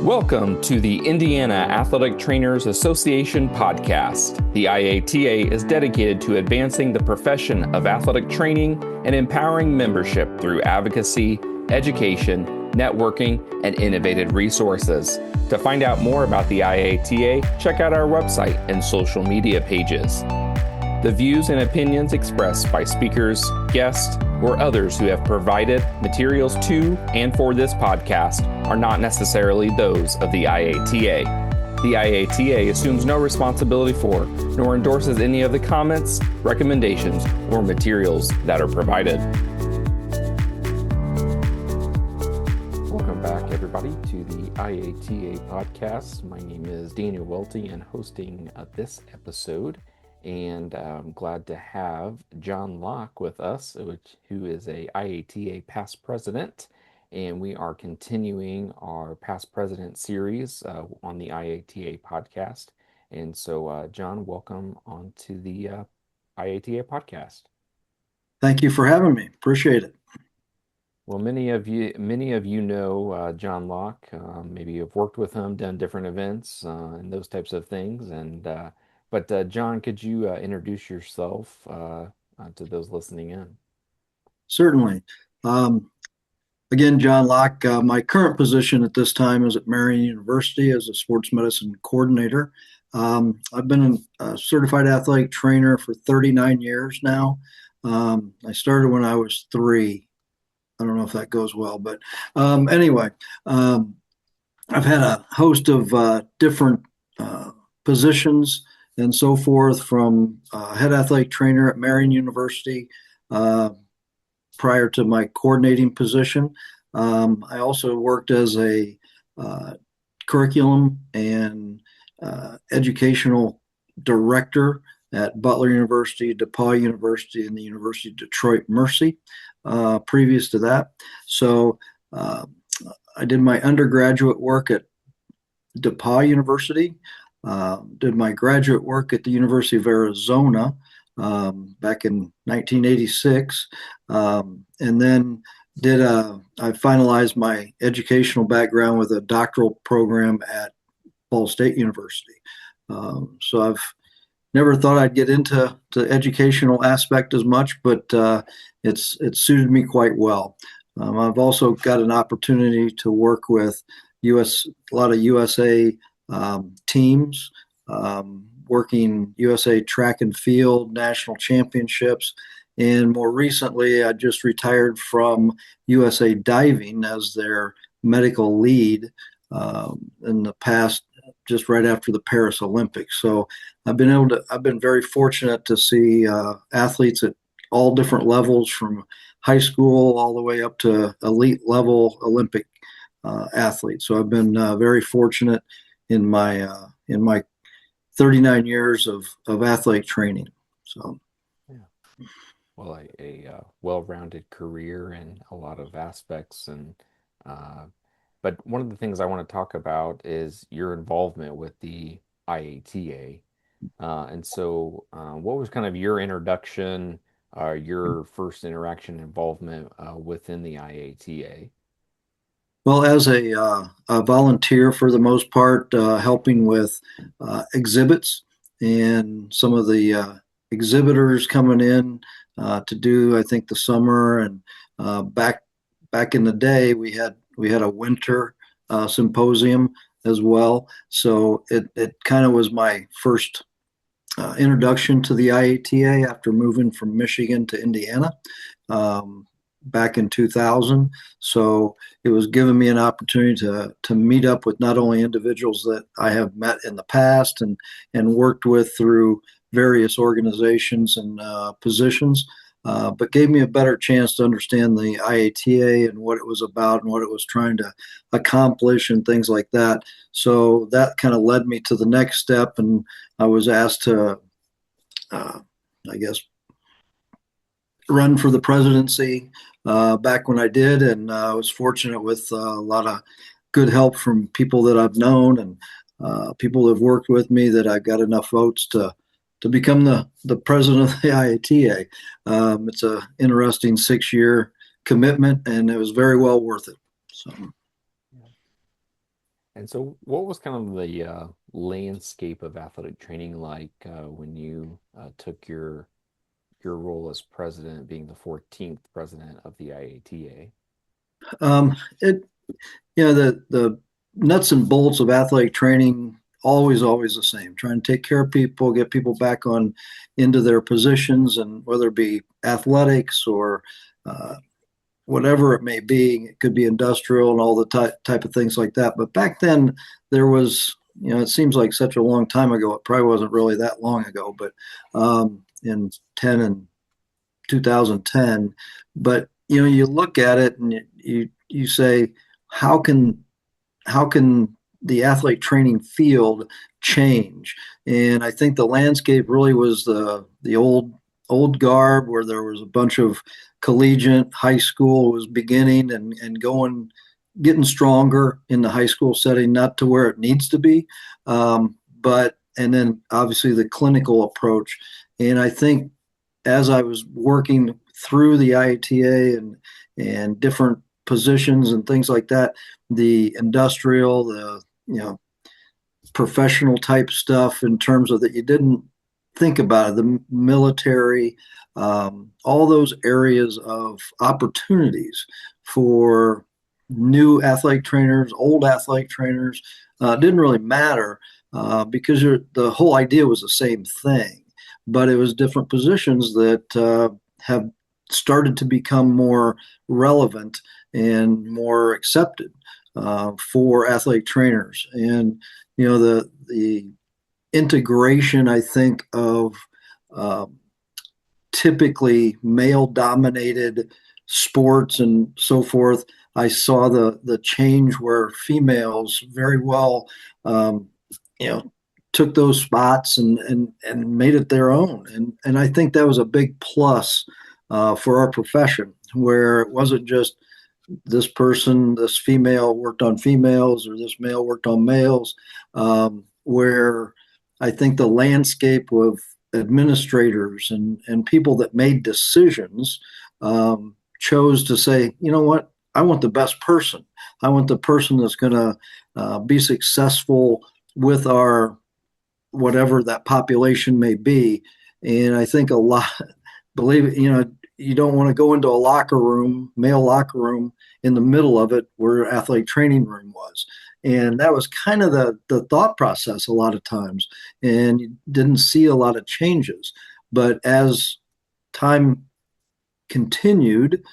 Welcome to the Indiana Athletic Trainers Association podcast. The IATA is dedicated to advancing the profession of athletic training and empowering membership through advocacy, education, networking, and innovative resources. To find out more about the IATA, check out our website and social media pages. The views and opinions expressed by speakers, guests, or others who have provided materials to and for this podcast are not necessarily those of the IATA. The IATA assumes no responsibility for, nor endorses any of the comments, recommendations, or materials that are provided. Welcome back, everybody, to the IATA podcast. My name is Daniel Welty, and hosting this episode. And I'm glad to have John Locke with us, who is a IATA past president. And we are continuing our past president series on the IATA podcast. And so, John, welcome onto the IATA podcast. Thank you for having me. Appreciate it. Well, many of you know John Locke. Maybe you've worked with him, done different events, and those types of things. But John, could you introduce yourself to those listening in? Certainly. Again, John Locke, my current position at this time is at Marian University as a sports medicine coordinator. I've been a certified athletic trainer for 39 years now. I started when I was 3. I don't know if that goes well, but anyway, I've had a host of different positions and so forth, from head athletic trainer at Marian University prior to my coordinating position. I also worked as a curriculum and educational director at Butler University, DePauw University, and the University of Detroit Mercy previous to that. So I did my undergraduate work at DePauw University, did my graduate work at the University of Arizona back in 1986, and then I finalized my educational background with a doctoral program at Ball State University. So I've never thought I'd get into the educational aspect as much, but it's suited me quite well. I've also got an opportunity to work with a lot of USA teams, working USA track and field national championships. And more recently, I just retired from USA Diving as their medical lead in the past, just right after the Paris Olympics. So I've been very fortunate to see athletes at all different levels, from high school all the way up to elite level Olympic athletes. So I've been very fortunate in my 39 years of athletic training. So, yeah. Well, a well-rounded career in a lot of aspects, but one of the things I want to talk about is your involvement with the IATA. And so, what was kind of your introduction, your first interaction involvement within the IATA? well, as a volunteer for the most part, helping with exhibits and some of the exhibitors coming in to do, I think, the summer, and back in the day, we had a winter symposium as well. So it kind of was my first introduction to the IATA after moving from Michigan to Indiana back in 2000. So it was giving me an opportunity to meet up with not only individuals that I have met in the past and worked with through various organizations and positions, but gave me a better chance to understand the IATA and what it was about and what it was trying to accomplish and things like that. So that kind of led me to the next step, and I was asked to, I guess, run for the presidency back when I did, and I was fortunate with a lot of good help from people that I've known and people that have worked with me, that I got enough votes to become the president of the IATA. It's an interesting 6-year commitment, and it was very well worth it. So, And so, what was kind of the landscape of athletic training like when you took your role as president, being the 14th president of the IATA? It the nuts and bolts of athletic training always the same. Trying to take care of people, get people back on into their positions, and whether it be athletics or uh, whatever it may be, it could be industrial and all the type of things like that. But back then, there was, it seems like such a long time ago. It probably wasn't really that long ago, but in 10 and 2010. But you look at it and you say, how can how can the athlete training field change? And I think the landscape really was the old garb where there was a bunch of collegiate high school was beginning and going getting stronger in the high school setting, not to where it needs to be, but and then obviously the clinical approach. And I think as I was working through the IATA and different positions and things like that, the industrial, the professional type stuff in terms of that you didn't think about it, the military, all those areas of opportunities for new athletic trainers, old athletic trainers, didn't really matter because the whole idea was the same thing, but it was different positions that have started to become more relevant and more accepted for athletic trainers. And the integration, I think, of uh, typically male dominated sports and so forth. I saw the change where females very well, um, you know, took those spots and made it their own. And I think that was a big plus for our profession, where it wasn't just this person, this female worked on females or this male worked on males, where I think the landscape of administrators and people that made decisions chose to say, you know what, I want the best person. I want the person that's going to be successful with our whatever that population may be. And I think a lot, believe it, you don't want to go into a locker room, male locker room, in the middle of it where athletic training room was. And that was kind of the thought process a lot of times. And you didn't see a lot of changes. But as time continued,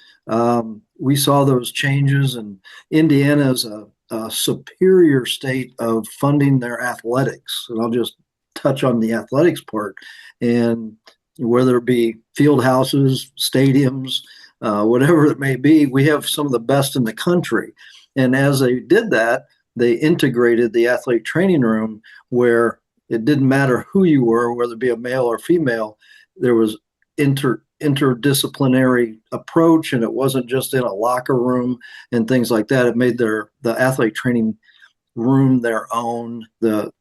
we saw those changes. And Indiana is a superior state of funding their athletics. And I'll just touch on the athletics part. And whether it be field houses, stadiums, whatever it may be, we have some of the best in the country. And as they did that, they integrated the athlete training room where it didn't matter who you were, whether it be a male or female, there was interdisciplinary approach, and it wasn't just in a locker room and things like that. It made the athlete training room their own, a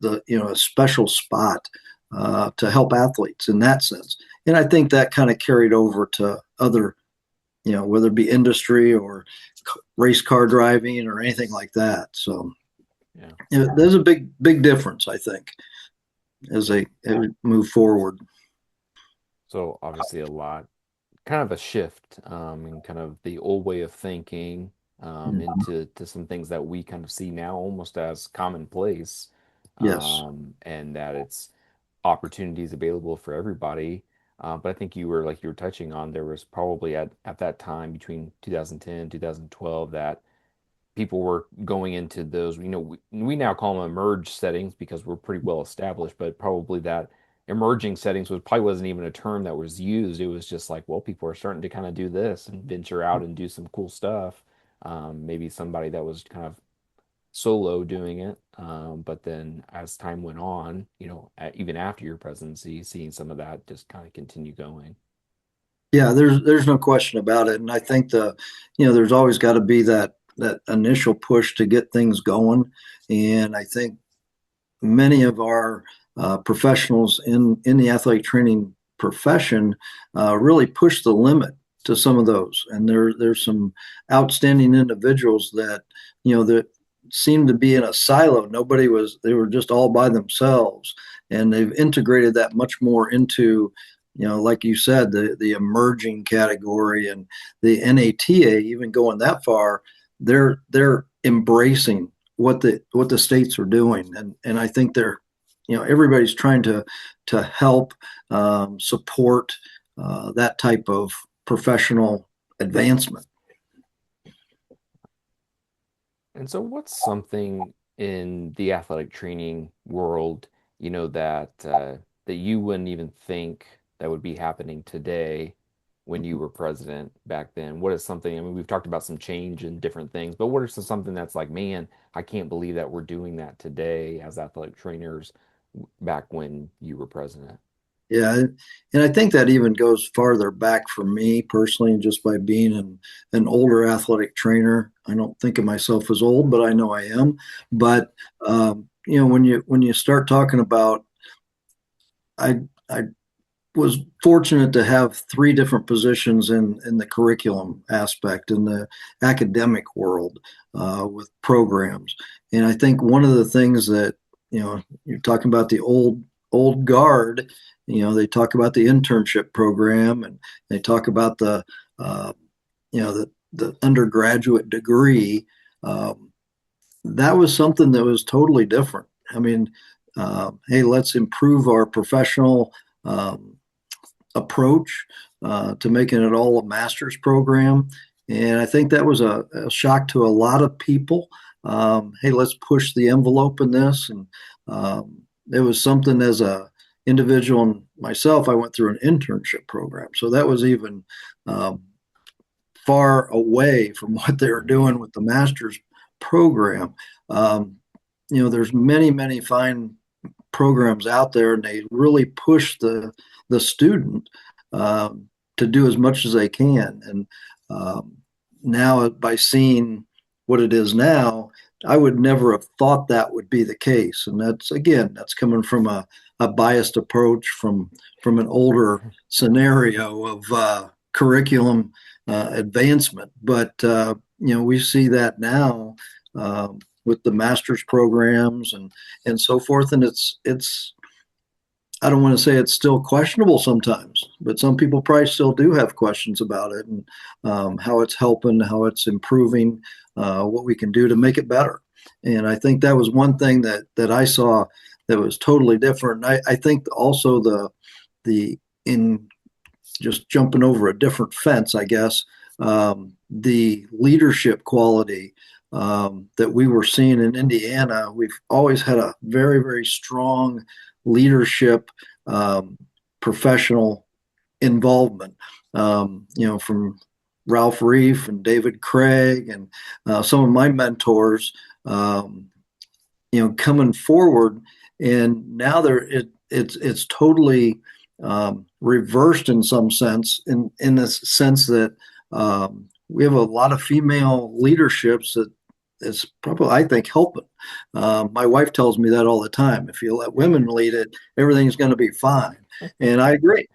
special spot to help athletes in that sense. And I think that kind of carried over to other, whether it be industry or race car driving or anything like that. So Yeah. there's a big difference, I think, as they move forward. So obviously a lot, kind of a shift in kind of the old way of thinking into some things that we kind of see now almost as commonplace, Yes. and that it's opportunities available for everybody. But I think you were touching on, there was probably at that time between 2010, 2012 that people were going into those, we now call them emerge settings because we're pretty well established, but probably that emerging settings probably wasn't even a term that was used. It was just like, well, people are starting to kind of do this and venture out and do some cool stuff. Maybe somebody that was kind of solo doing it. But then as time went on, even after your presidency, seeing some of that just kind of continue going. Yeah, there's no question about it. And I think there's always got to be that initial push to get things going. And I think many of our professionals in the athletic training profession really push the limit to some of those. And there's some outstanding individuals that seemed to be in a silo. They were just all by themselves. And they've integrated that much more into, like you said, the emerging category, and the NATA, even going that far, they're embracing what the states are doing. And I think everybody's trying to help support that type of professional advancement. And so, what's something in the athletic training world, that you wouldn't even think that would be happening today when you were president back then? What is something? I mean, we've talked about some change and different things, but what is something that's like, man, I can't believe that we're doing that today as athletic trainers back when you were president? Yeah, and I think that even goes farther back for me personally, just by being an older athletic trainer. I don't think of myself as old, but I know I am. But when you start talking about, I was fortunate to have three different positions in the curriculum aspect in the academic world with programs, and I think one of the things that you're talking about, the old guard. They talk about the internship program, and they talk about uh, the undergraduate degree. Um, that was something that was totally different. I mean, hey, let's improve our professional um, approach to making it all a master's program. And I think that was a shock to a lot of people. Hey, let's push the envelope in this. And it was something, as a individual and myself, I went through an internship program. So that was even um, far away from what they were doing with the master's program. Um, there's many, many fine programs out there, and they really push the student to do as much as they can. And now, by seeing what it is now, I would never have thought that would be the case. And that's coming from a biased approach from an older scenario of curriculum advancement. But we see that now with the master's programs and so forth. And it's I don't want to say it's still questionable sometimes, but some people probably still do have questions about it, and how it's helping, how it's improving, what we can do to make it better. And I think that was one thing that I saw that was totally different. I think also the in just jumping over a different fence, I guess, the leadership quality that we were seeing in Indiana. We've always had a very, very strong leadership, professional involvement, from Ralph Reef and David Craig and some of my mentors, coming forward. And now it's totally reversed in some sense, in the sense that we have a lot of female leaderships that is probably, I think, helping. My wife tells me that all the time. If you let women lead it, everything's going to be fine. And I agree.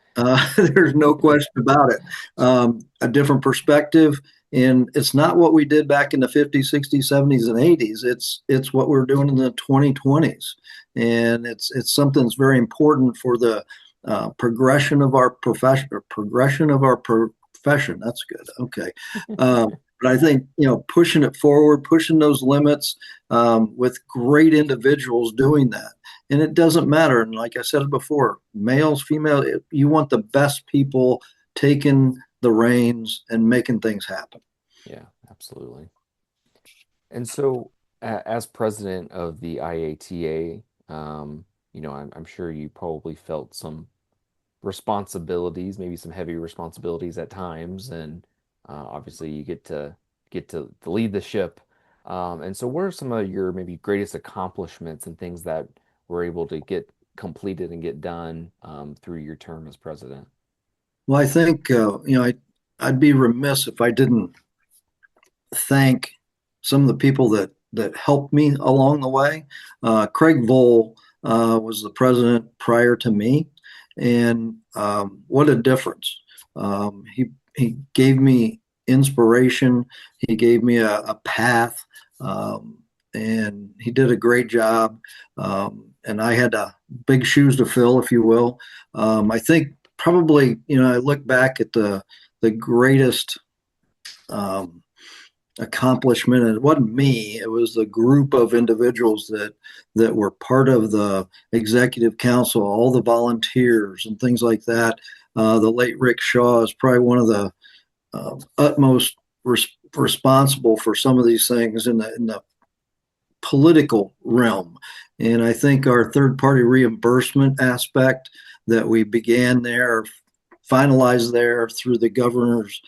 There's no question about it. A different perspective. And it's not what we did back in the 50s, 60s, 70s, and 80s. It's what we're doing in the 2020s. And it's something that's very important for the progression of our profession, or progression of our profession. That's good. Okay. But I think, pushing it forward, pushing those limits, with great individuals doing that. And it doesn't matter. And like I said before, males, females, you want the best people taking the reins and making things happen. Yeah, absolutely. And so, as president of the IATA, I'm sure you probably felt some responsibilities, maybe some heavy responsibilities at times, and obviously you get to lead the ship. And so, what are some of your maybe greatest accomplishments and things that were able to get completed and get done through your term as president? Well, I think, I'd be remiss if I didn't thank some of the people that helped me along the way. Craig Vole was the president prior to me, and what a difference! He gave me inspiration. He gave me a path, and he did a great job. And I had big shoes to fill, if you will. I think probably, I look back at the greatest um, accomplishment, and it wasn't me; it was the group of individuals that were part of the executive council, all the volunteers and things like that. The late Rick Shaw is probably one of the utmost responsible for some of these things in the political realm. And I think our third party reimbursement aspect that we began there, finalized there through the governor's,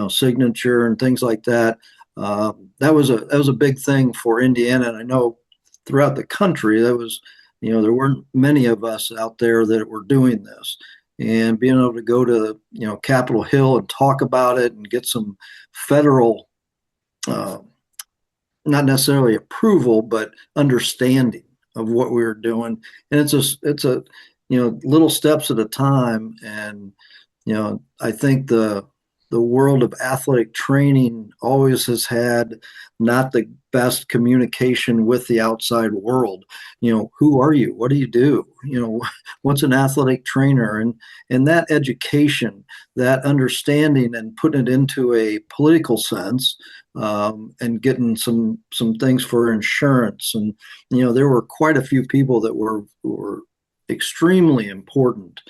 signature and things like that. That was a big thing for Indiana, and I know throughout the country that was, there weren't many of us out there that were doing this, and being able to go to Capitol Hill and talk about it and get some federal uh, not necessarily approval, but understanding of what we were doing. And it's a little steps at a time. And I think the world of athletic training always has had not the best communication with the outside world. Who are you? What do you do? What's an athletic trainer? And that education, that understanding, and putting it into a political sense, and getting some things for insurance. And there were quite a few people that were extremely important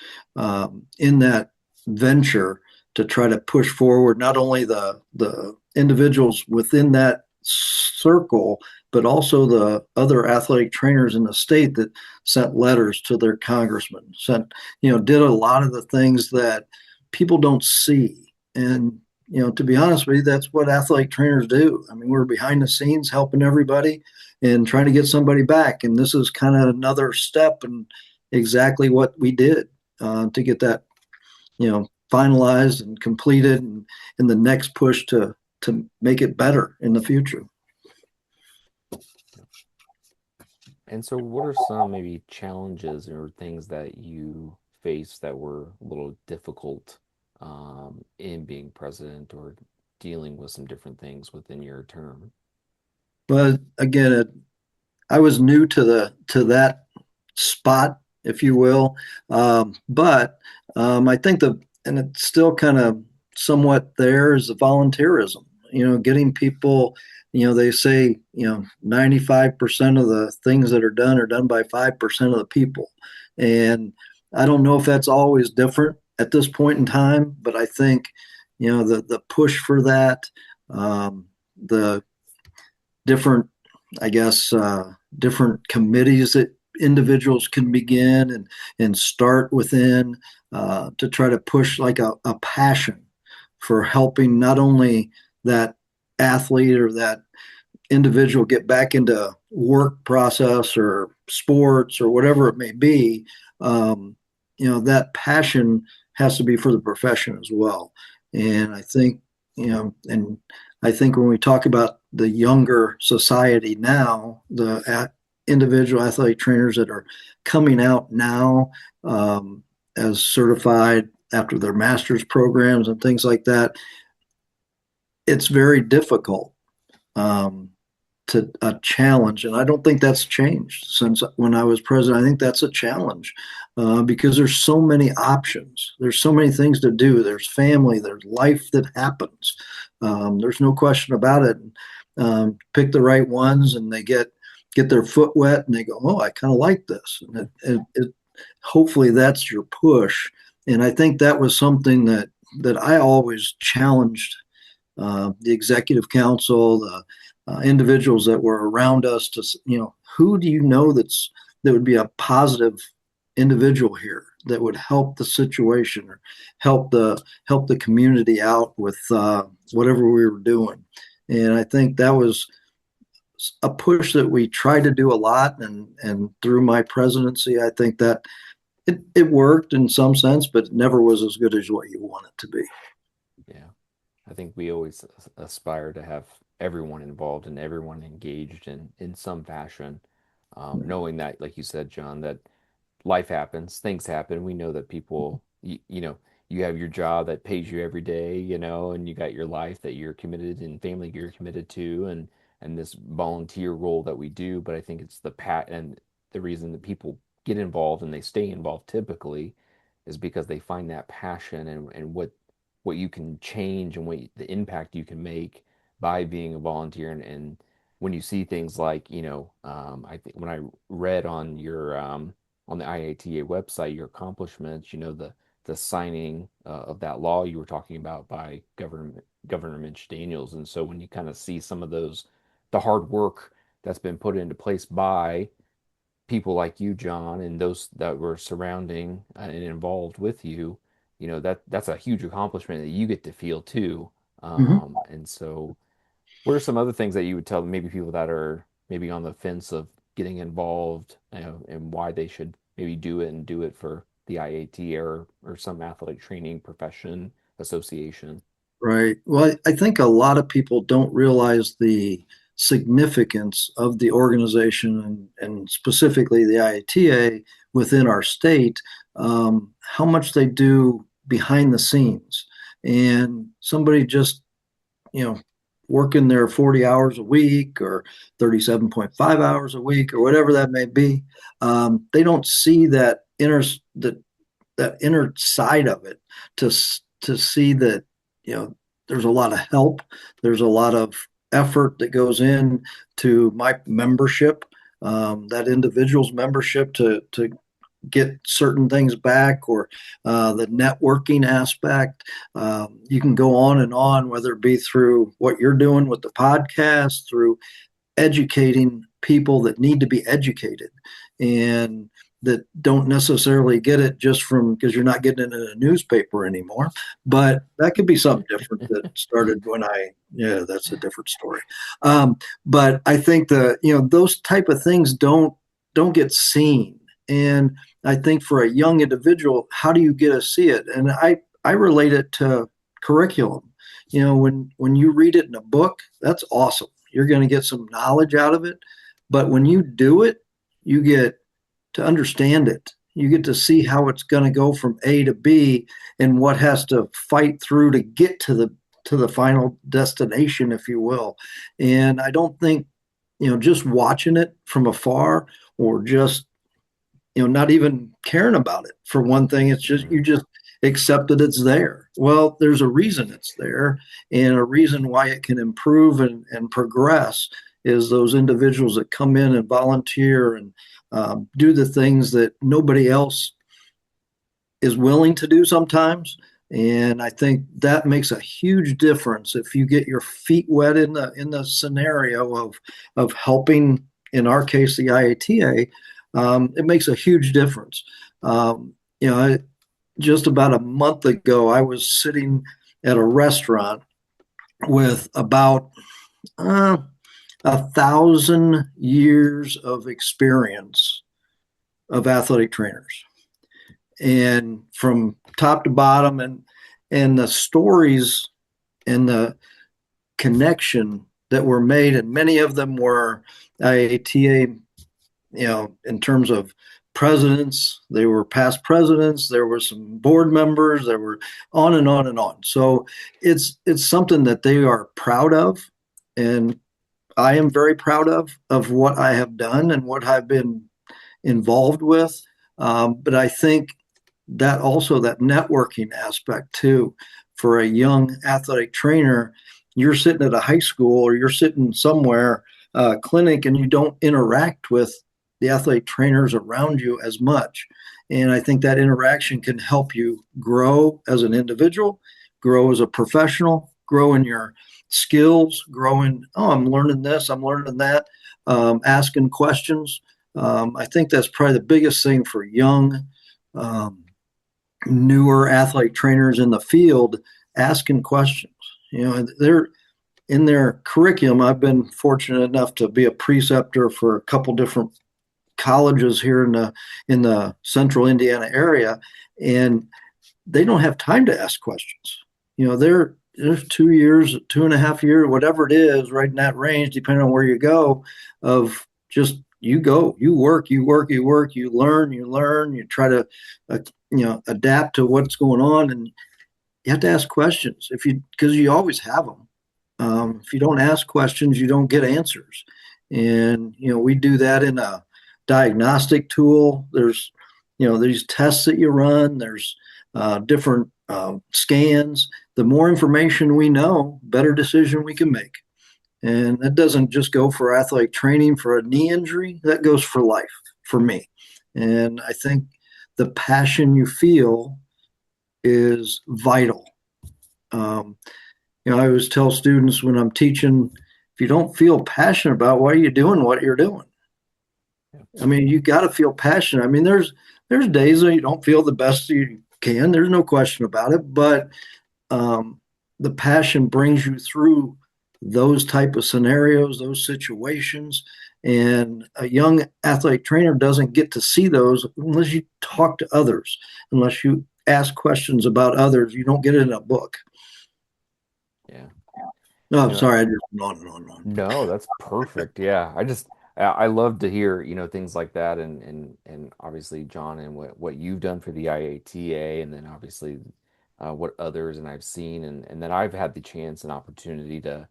in that venture to try to push forward not only the individuals within that circle, but also the other athletic trainers in the state that sent letters to their congressmen, did a lot of the things that people don't see. And to be honest with you, that's what athletic trainers do. I mean, we're behind the scenes helping everybody and trying to get somebody back. And this is kind of another step in exactly what we did to get that, finalized and completed, and in the next push to make it better in the future. And so, what are some maybe challenges or things that you faced that were a little difficult in being president or dealing with some different things within your term? But again, I was new to that spot, if you will. But I think and it's still kind of somewhat there is the volunteerism. Getting people. They say 95% of the things that are done by 5% of the people, and I don't know if that's always different at this point in time, but I think the push for that, the different, I guess, different committees that individuals can begin and start within to try to push like a passion for helping not only that athlete or that individual get back into work process or sports or whatever it may be. That passion has to be for the profession as well. And I think, and I think when we talk about the younger society now, the individual athletic trainers that are coming out now as certified after their master's programs and things like that, it's very difficult to a challenge, and I don't think that's changed since when I was president. I think that's a challenge because there's so many options. There's so many things to do. There's family. There's life that happens. There's no question about it. Pick the right ones, and they get their foot wet, and they go, "Oh, I kind of like this." And hopefully, that's your push. And I think that was something that I always challenged the executive council, the individuals that were around us to, who do you know that would be a positive individual here that would help the situation or help the community out with whatever we were doing. And I think that was a push that we tried to do a lot. And through my presidency, I think that it worked in some sense, but it never was as good as what you want it to be. Yeah, I think we always aspire to have everyone involved and everyone engaged in some fashion, knowing that, like you said, John, that life happens, things happen. We know that people, you have your job that pays you every day, and you got your life that you're committed and family you're committed to, and this volunteer role that we do, but I think it's and the reason that people get involved and they stay involved typically is because they find that passion and what you can change and the impact you can make by being a volunteer. And when you see things like, I think when I read on your on the IATA website, your accomplishments, the signing of that law you were talking about by Governor Mitch Daniels. And so when you kind of see some of the hard work that's been put into place by people like you, John, and those that were surrounding and involved with you, that's a huge accomplishment that you get to feel too. Mhm. And so, what are some other things that you would tell maybe people that are maybe on the fence of getting involved, and why they should maybe do it and do it for the IAT or some athletic training profession association? Right. Well, I think a lot of people don't realize the significance of the organization and specifically the IATA within our state, how much they do behind the scenes. And somebody just, you know, working their 40 hours a week or 37.5 hours a week or whatever that may be, they don't see that that inner side of it to to see that there's a lot of help, there's a lot of effort that goes in to my membership, that individual's membership to get certain things back, or the networking aspect. You can go on, whether it be through what you're doing with the podcast, through educating people that need to be educated and that don't necessarily get it just from because you're not getting it in a newspaper anymore. But that could be something different that started yeah, that's a different story. But I think those type of things don't get seen. And I think for a young individual, how do you get to see it? And I relate it to curriculum. When you read it in a book, that's awesome. You're going to get some knowledge out of it. But when you do it, you get to understand it. You get to see how it's going to go from A to B and what has to fight through to get to the final destination, if you will. And I don't think, just watching it from afar or just, not even caring about it. For one thing, it's just Mhm. you just accept that it's there. Well, there's a reason it's there, and a reason why it can improve and progress is those individuals that come in and volunteer and do the things that nobody else is willing to do sometimes. And I think that makes a huge difference if you get your feet wet in the scenario of helping, in our case, the IATA. It makes a huge difference. Just about a month ago, I was sitting at a restaurant with about 1,000 years of experience of athletic trainers, and from top to bottom, and the stories and the connection that were made, and many of them were IATA, in terms of presidents. They were past presidents. There were some board members. There were on and on and on. So it's something that they are proud of, and I am very proud of what I have done and what I've been involved with. But I think that also that networking aspect too, for a young athletic trainer, you're sitting at a high school or you're sitting somewhere clinic and you don't interact with the athletic trainers around you as much. And I think that interaction can help you grow as an individual, grow as a professional, grow in your skills, grow in, oh, I'm learning this, I'm learning that, asking questions. I think that's probably the biggest thing for young, newer athletic trainers in the field, asking questions. They're in their curriculum. I've been fortunate enough to be a preceptor for a couple different colleges here in the central Indiana area, and they don't have time to ask questions. There's 2 years, 2.5 years, whatever it is, right in that range, depending on where you go, of just you go, you work, you work, you work, you learn, you try to, adapt to what's going on, and you have to ask questions because you always have them. If you don't ask questions, you don't get answers. And, we do that in a diagnostic tool. There's, these tests that you run, there's different scans. The more information we know, better decision we can make. And that doesn't just go for athletic training for a knee injury, that goes for life for me. And I think the passion you feel is vital. Um, I always tell students when I'm teaching, if you don't feel passionate about why are you doing what you're doing? I mean, you got to feel passionate. I mean, there's days that you don't feel the best you can. There's no question about it. But um, the passion brings you through those type of scenarios, those situations. And a young athletic trainer doesn't get to see those unless you talk to others, unless you ask questions about others. You don't get it in a book. Yeah. No, You I'm know, sorry, I just went on and on and on. no, that's perfect. Yeah. I love to hear, things like that and obviously John and what you've done for the IATA and then obviously what others and I've seen and then I've had the chance and opportunity to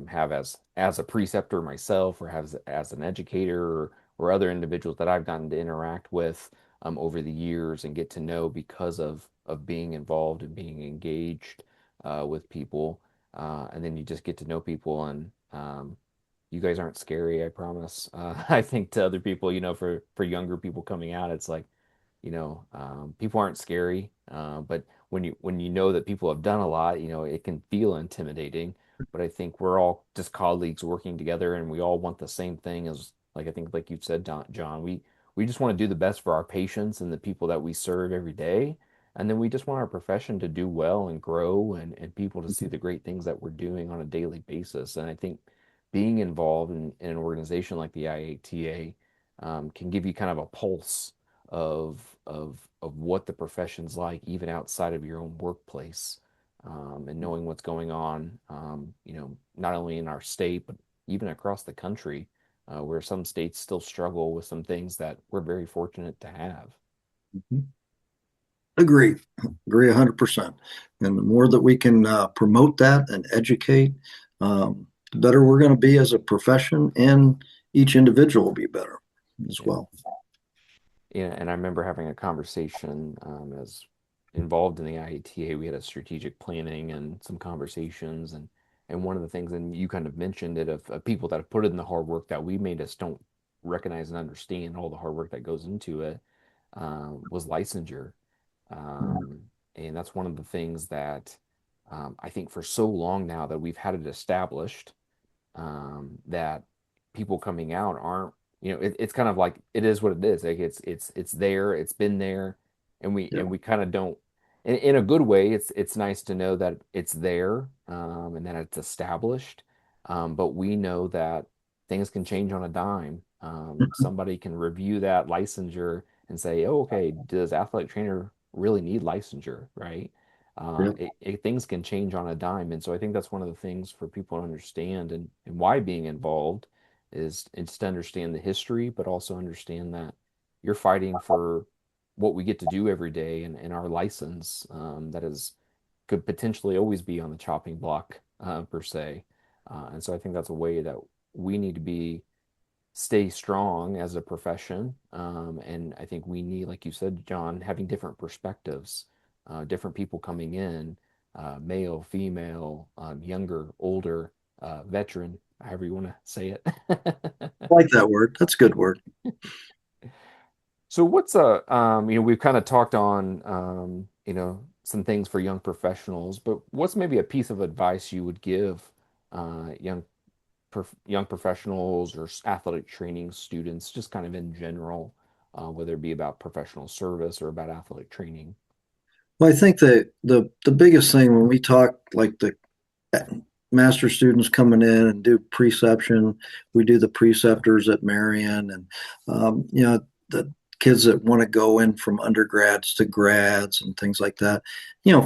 have as a preceptor myself or as an educator or other individuals that I've gotten to interact with over the years and get to know because of being involved and being engaged with people. And then you just get to know people and you guys aren't scary, I promise. I think to other people, for younger people coming out, it's like, people aren't scary, but when you know that people have done a lot, it can feel intimidating. But I think we're all just colleagues working together, and we all want the same thing as, like I think, like you said, John, we just want to do the best for our patients and the people that we serve every day. And then we just want our profession to do well and grow and people to see the great things that we're doing on a daily basis. And I think being involved in an organization like the IATA can give you kind of a pulse of what the profession's like, even outside of your own workplace, and knowing what's going on, not only in our state, but even across the country, where some states still struggle with some things that we're very fortunate to have. Mhm. Agree, agree 100%. And the more that we can promote that and educate, the better we're going to be as a profession, and each individual will be better as Yeah. well. Yeah, and I remember having a conversation as involved in the IATA. We had a strategic planning and some conversations, and one of the things, and you kind of mentioned it, of people that have put in the hard work that we may just don't recognize and understand all the hard work that goes into it, was licensure. Um, and that's one of the things that I think for so long now that we've had it established that people coming out aren't, it's kind of like it is what it is. Like it's there, it's been there, Yeah. and we kind of don't. In a good way, it's nice to know that it's there and that it's established. But we know that things can change on a dime. Somebody can review that licensure and say, "Oh, okay, does athletic trainer really need licensure?" Right? Yeah. Things can change on a dime. And so I think that's one of the things for people to understand and why being involved is it's to understand the history, but also understand that you're fighting for what we get to do every day and our license that is could potentially always be on the chopping block per se. And so I think that's a way that we need to be stay strong as a profession. And I think we need, like you said, John, having different perspectives, different people coming in, male, female, younger, older, veteran, however you want to say it. I like that word. That's a good word. So what's we've kind of talked on, some things for young professionals, but what's maybe a piece of advice you would give young professionals or athletic training students, just kind of in general, whether it be about professional service or about athletic training. Well, I think that the biggest thing when we talk like the master students coming in and do preception, we do the preceptors at Marion, and the kids that want to go in from undergrads to grads and things like that.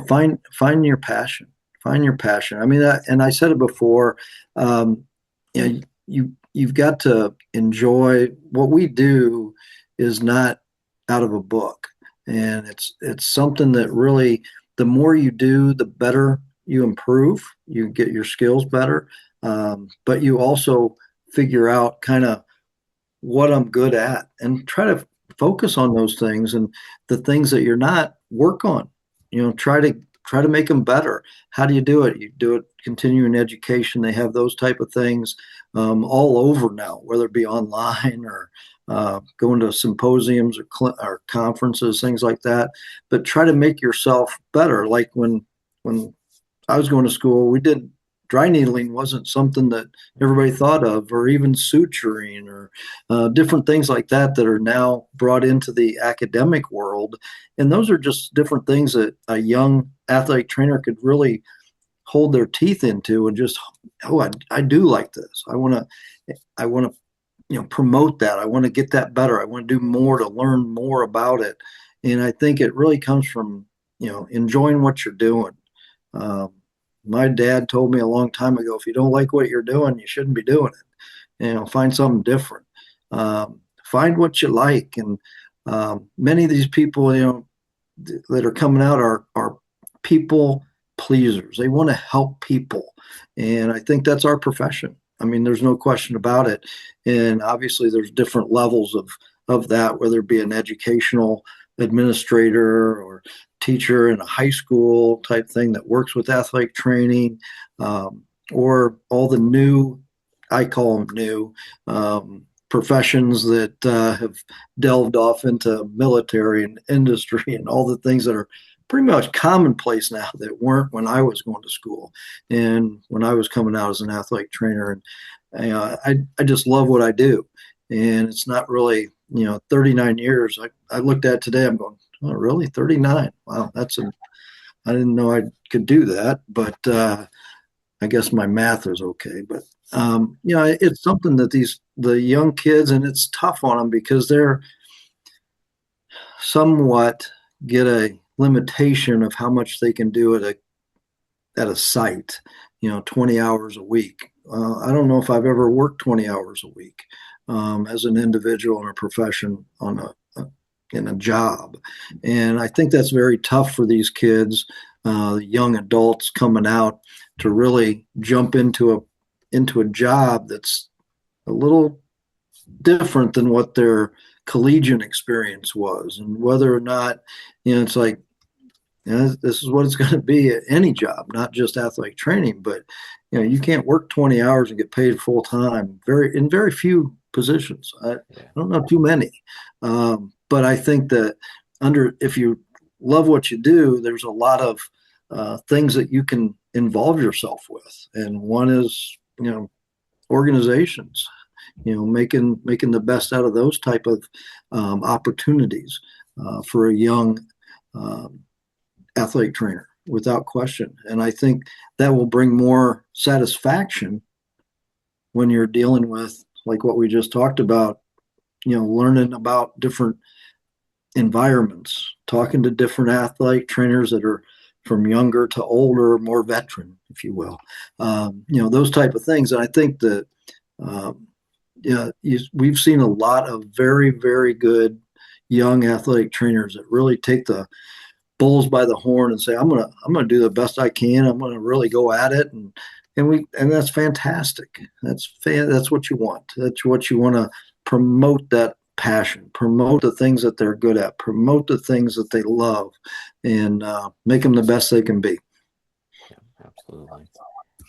Find your passion. Find your passion. I mean, and I said it before. Um, you've got to enjoy what we do. Is not out of a book, and it's something that really, the more you do, the better you improve, you get your skills better, but you also figure out kind of what I'm good at and try to focus on those things, and the things that you're not, work on. Try to make them better. How do you do it? You do it continuing education. They have those type of things all over now, whether it be online or going to symposiums or conferences, things like that. But try to make yourself better. Like when I was going to school, we did dry needling wasn't something that everybody thought of, or even suturing, or different things like that that are now brought into the academic world. And those are just different things that a young athletic trainer could really hold their teeth into and just, oh, I do like this. I want to promote that. I want to get that better. I want to do more to learn more about it. And I think it really comes from enjoying what you're doing. My dad told me a long time ago, if you don't like what you're doing, you shouldn't be doing it. Find something different. Find what you like. And many of these people, that are coming out are people pleasers. They want to help people. And I think that's our profession. I mean, there's no question about it. And obviously there's different levels of that, whether it be an educational administrator or teacher in a high school type thing that works with athletic training, or all the new, I call them new, professions that have delved off into military and industry and all the things that are pretty much commonplace now that weren't when I was going to school and when I was coming out as an athletic trainer. And I just love what I do. And it's not really, 39 years. I looked at today, I'm going, oh, really? 39? Wow, I didn't know I could do that, but I guess my math is okay. But, it's something that the young kids, and it's tough on them because they're somewhat get a limitation of how much they can do at a site, 20 hours a week. I don't know if I've ever worked 20 hours a week as an individual in a profession in a job. And I think that's very tough for these kids, young adults coming out, to really jump into a job that's a little different than what their collegiate experience was, and whether or not, it's like, this is what it's going to be at any job, not just athletic training. But you can't work 20 hours and get paid full time. In very few positions. I don't know too many, but I think that if you love what you do, there's a lot of things that you can involve yourself with, and one is organizations. Making the best out of those type of opportunities for a young athletic trainer, without question. And I think that will bring more satisfaction when you're dealing with, like what we just talked about, learning about different environments, talking to different athletic trainers that are from younger to older, more veteran, if you will, those type of things. And I think that, we've seen a lot of very, very good young athletic trainers that really take the bulls by the horn and say, I'm gonna do the best I can. I'm gonna really go at it, and that's fantastic. That's what you want. That's what you want to promote, that passion, promote the things that they're good at, promote the things that they love, and make them the best they can be. Yeah, absolutely.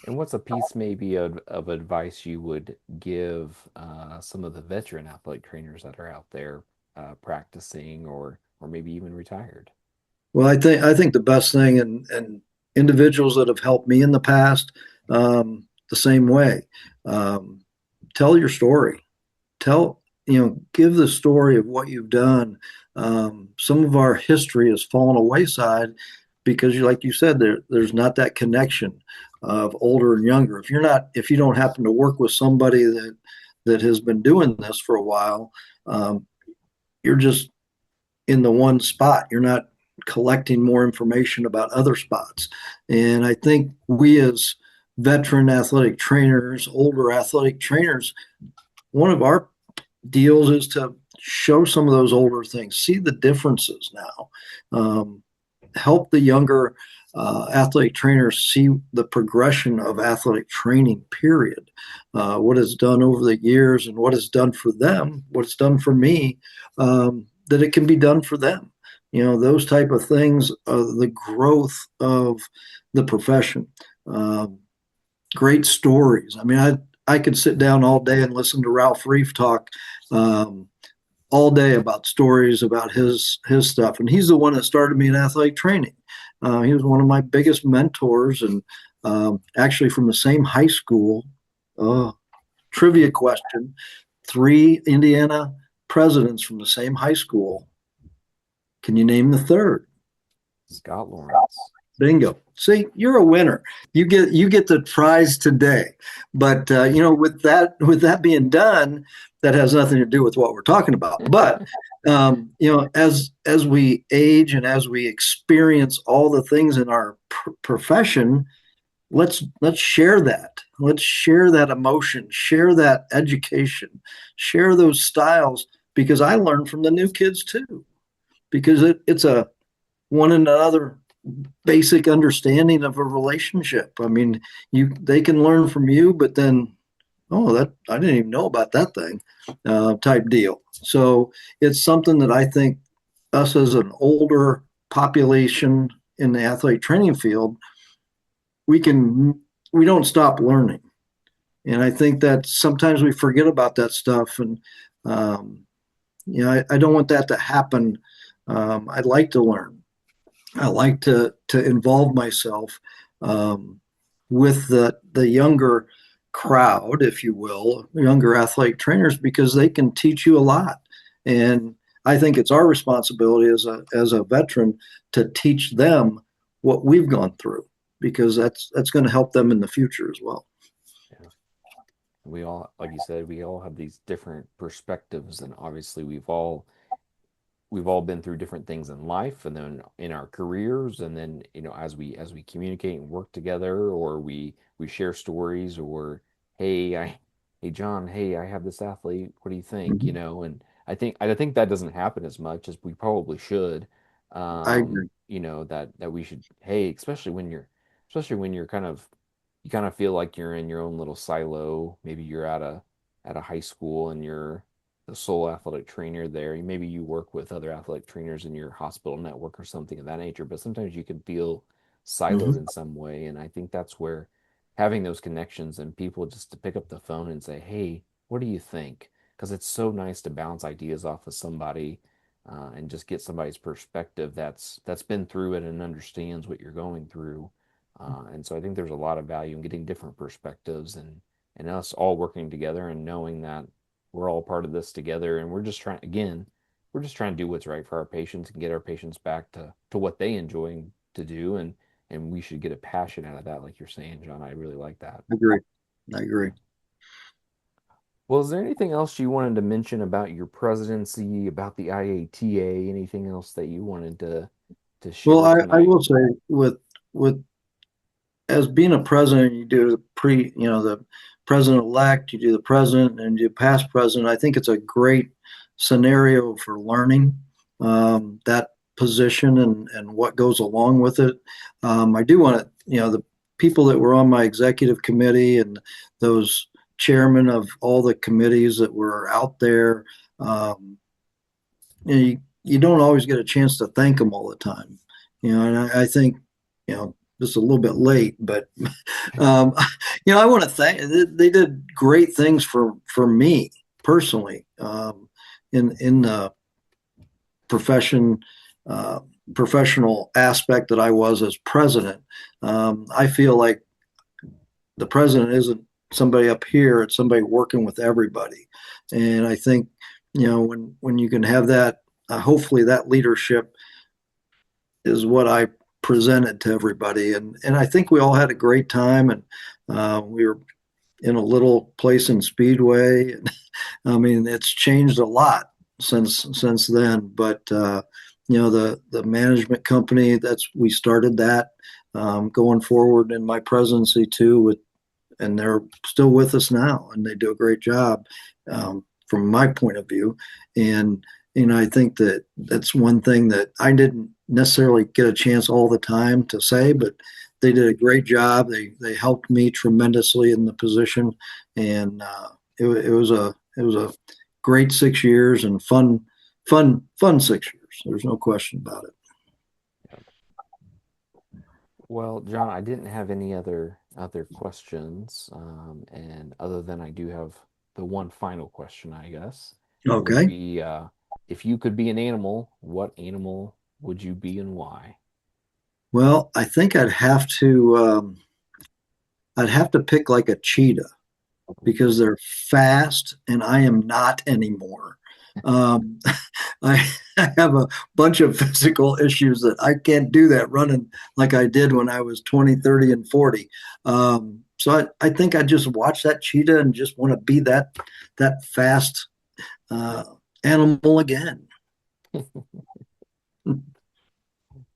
And what's a piece maybe of advice you would give some of the veteran athletic trainers that are out there practicing or maybe even retired? Well, I think the best thing, and individuals that have helped me in the past, the same way. Tell your story. Give the story of what you've done. Some of our history has fallen a wayside because, like you said, there's not that connection of older and younger. If you don't happen to work with somebody that has been doing this for a while, you're just in the one spot. You're not collecting more information about other spots. And I think we, as veteran athletic trainers, older athletic trainers, one of our deals is to show some of those older things, see the differences now, help the younger athletic trainers see the progression of athletic training, period. What it's done over the years and what it's done for them, what it's done for me, that it can be done for them. Those type of things, the growth of the profession. Great stories. I mean, I could sit down all day and listen to Ralph Reef talk all day about stories about his stuff, and he's the one that started me in athletic training. He was one of my biggest mentors, and actually from the same high school. Trivia question: three Indiana presidents from the same high school. Can you name the third? Scott Lawrence. Bingo. See, you're a winner. You get the prize today. But with that being done, that has nothing to do with what we're talking about. But as we age and as we experience all the things in our profession, let's share that. Let's share that emotion, share that education, share those styles, because I learn from the new kids too. Because it's a one another basic understanding of a relationship. I mean, they can learn from you, but then, that I didn't even know about that thing, type deal. So it's something that I think us as an older population in the athletic training field, we don't stop learning. And I think that sometimes we forget about that stuff. And, I don't want that to happen. I'd like to learn. I like to involve myself with the younger crowd, if you will, younger athletic trainers, because they can teach you a lot. And I think it's our responsibility as a veteran to teach them what we've gone through, because that's going to help them in the future as well. Yeah. We all, like you said, we all have these different perspectives, and obviously we've all been through different things in life and then in our careers, and then as we communicate and work together, or we share stories, or hey John, hey, I have this athlete, what do you think? Mm-hmm. And I think that doesn't happen as much as we probably should. I agree. That we should, hey, especially when you're you kind of feel like you're in your own little silo. Maybe you're at a high school and you're the sole athletic trainer there. Maybe you work with other athletic trainers in your hospital network or something of that nature, but sometimes you can feel siloed Mm-hmm. in some way. And I think that's where having those connections and people just to pick up the phone and say, hey, what do you think? Because it's so nice to bounce ideas off of somebody, and just get somebody's perspective that's been through it and understands what you're going through. And so I think there's a lot of value in getting different perspectives, and us all working together and knowing that we're all part of this together, and we're just trying to do what's right for our patients and get our patients back to what they enjoy to do, and we should get a passion out of that, like you're saying, John. I really like that. I agree. I agree. Well, is there anything else you wanted to mention about your presidency, about the IATA, anything else that you wanted to Well, share I tonight? will say, with as being a president, you do the president elect, you do the president, and you do past president. I think it's a great scenario for learning that position and what goes along with it. I do want to, the people that were on my executive committee and those chairmen of all the committees that were out there. You don't always get a chance to thank them all the time. And I think, just a little bit late, but um, I want to thank. They did great things for me personally, in the profession, uh, professional aspect that I was as president. I feel like the president isn't somebody up here; it's somebody working with everybody, and I think when you can have that, hopefully that leadership is what I presented to everybody, and I think we all had a great time, and we were in a little place in Speedway. And, I mean, it's changed a lot since then, but the management company, we started that, going forward in my presidency too, and they're still with us now, and they do a great job, from my point of view, and I think that that's one thing that I didn't necessarily get a chance all the time to say, but they did a great job. They helped me tremendously in the position, and it was a great 6 years and fun 6 years. There's no question about it. Well, John, I didn't have any other questions, and other than I do have the one final question, I guess, would Okay. be if you could be an animal, what animal would you be and why? Well, I think I'd have to pick like a cheetah because they're fast and I am not anymore. Um, I have a bunch of physical issues that I can't do that running like I did when I was 20, 30, and 40. So I think I just watch that cheetah and just want to be that fast uh, animal again.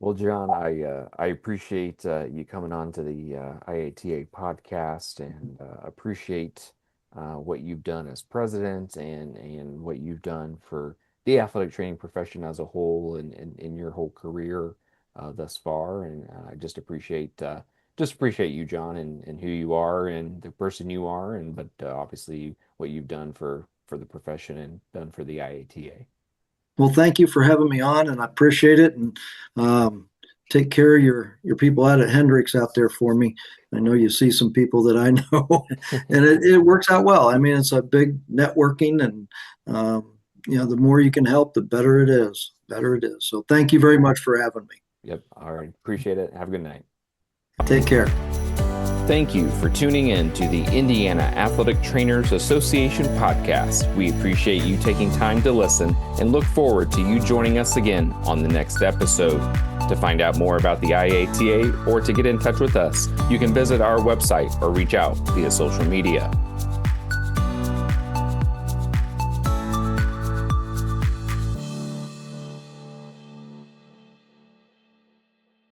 Well, John, I appreciate you coming on to the IATA podcast and appreciate what you've done as president and what you've done for the athletic training profession as a whole and in your whole career thus far. And I just appreciate you, John, and who you are and the person you are, and but obviously what you've done for the profession and done for the IATA. Well, thank you for having me on, and I appreciate it. And take care of your people out at Hendricks out there for me. I know you see some people that I know, and it works out well. I mean, it's a big networking, and the more you can help, the better it is. Better it is. So, thank you very much for having me. Yep. All right. Appreciate it. Have a good night. Take care. Thank you for tuning in to the Indiana Athletic Trainers Association podcast. We appreciate you taking time to listen and look forward to you joining us again on the next episode. To find out more about the IATA or to get in touch with us, you can visit our website or reach out via social media.